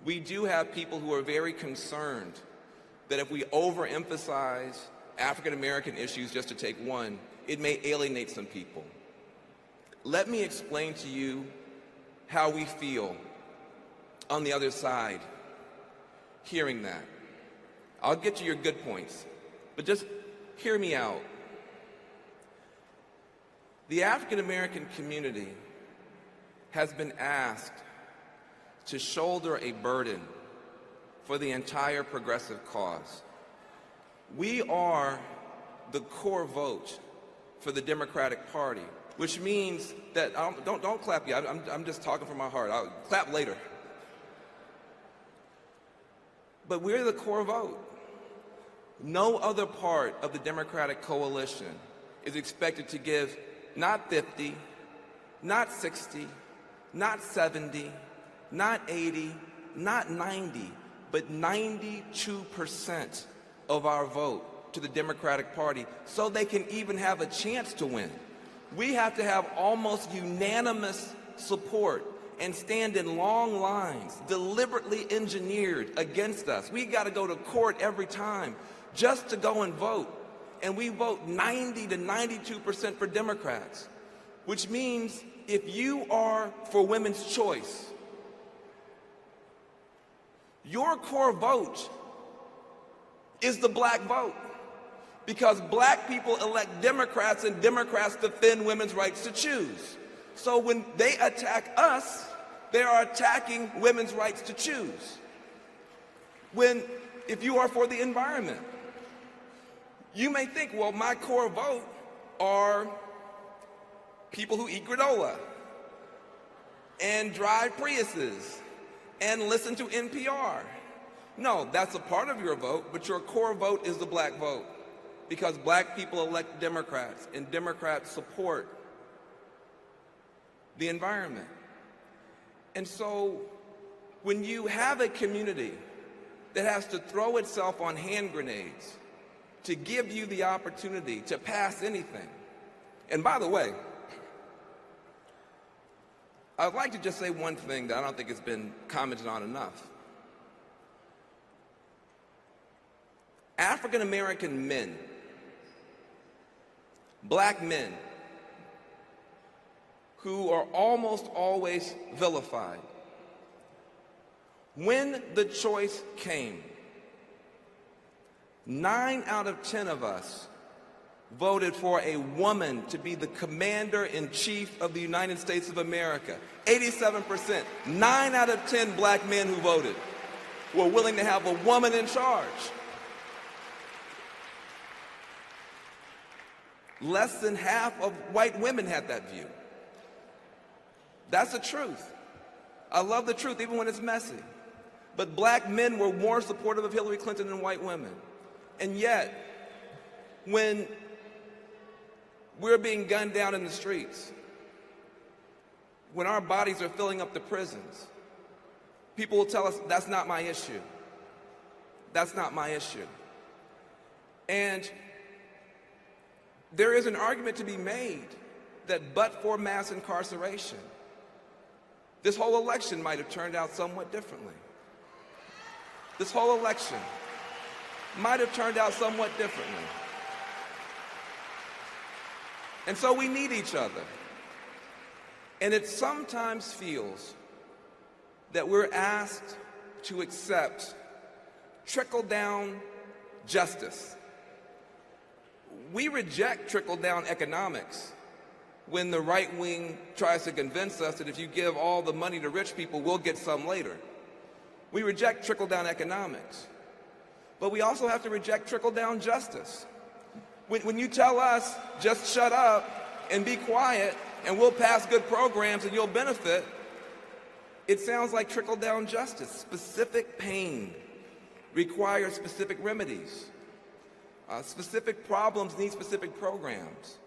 we do have people who are very concerned that if we overemphasize African American issues, just to take one, it may alienate some people. Let me explain to you how we feel on the other side hearing that. I'll get to your good points, but just hear me out. The African American community has been asked to shoulder a burden for the entire progressive cause. We are the core vote for the Democratic Party, which means that, don't clap yet, I'm just talking from my heart, I'll clap later. But we're the core vote. No other part of the Democratic coalition is expected to give not 50, not 60, not 70, not 80, not 90, but 92% of our vote to the Democratic Party so they can even have a chance to win. We have to have almost unanimous support and stand in long lines, deliberately engineered against us. We got to go to court every time just to go and vote. And we vote 90 to 92% for Democrats, which means if you are for women's choice, your core vote is the black vote, because black people elect Democrats and Democrats defend women's rights to choose. So when they attack us, they are attacking women's rights to choose. If you are for the environment, you may think, well, my core vote are people who eat granola and drive Priuses and listen to NPR. No, that's a part of your vote, but your core vote is the black vote, because black people elect Democrats and Democrats support the environment. And so when you have a community that has to throw itself on hand grenades to give you the opportunity to pass anything, and by the way, I'd like to just say one thing that I don't think has been commented on enough. African American men, black men, who are almost always vilified, when the choice came, 9 out of 10 of us voted for a woman to be the commander-in-chief of the United States of America. 87%, 9 out of 10 black men who voted were willing to have a woman in charge. Less than half of white women had that view. That's the truth. I love the truth, even when it's messy. But black men were more supportive of Hillary Clinton than white women. And yet, when we're being gunned down in the streets, when our bodies are filling up the prisons, people will tell us, that's not my issue. That's not my issue. And there is an argument to be made that but for mass incarceration, this whole election might have turned out somewhat differently. This whole election might have turned out somewhat differently. And so we need each other. And it sometimes feels that we're asked to accept trickle-down justice. We reject trickle-down economics when the right wing tries to convince us that if you give all the money to rich people, we'll get some later. We reject trickle-down economics. But we also have to reject trickle-down justice. When you tell us, just shut up and be quiet and we'll pass good programs and you'll benefit, it sounds like trickle-down justice. Specific pain requires specific remedies. Specific problems need specific programs.